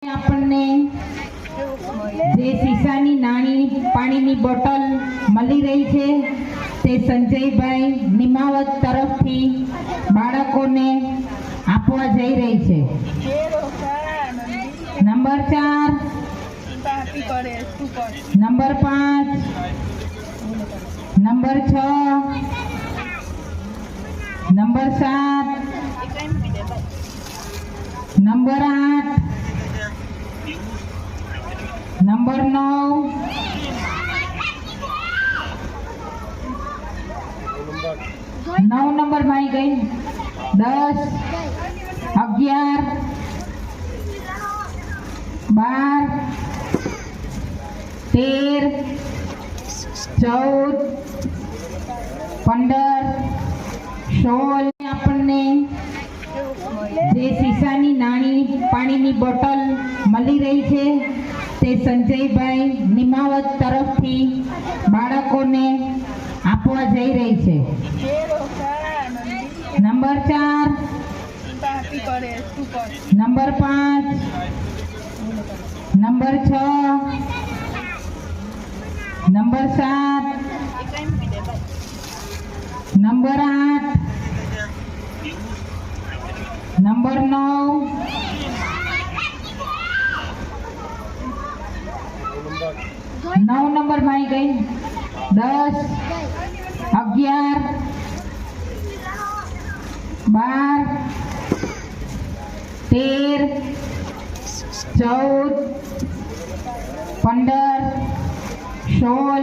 આપણને જે સીસાની નાની પાણીની બોટલ મળી રહી છે તે સંજયભાઈ નિમાવત તરફથી બાળકોને આપવા જઈ રહી છે। Number 4, number 5, number 6, number 7, number 8, number 9, number भाई गई 10, 11, 12, 13, 14, 15, 16 આપણને જે સીસાની નાની પાણીની બોટલ મળી રહી છે તે સંજયભાઈ નિમાવત તરફથી બાળકોને આપવા જઈ રહી છે। Number 4, number 5, number 6, number 7, number 8, number 9, number भाई गई 10, 11, 12, 13, 14, 15, 16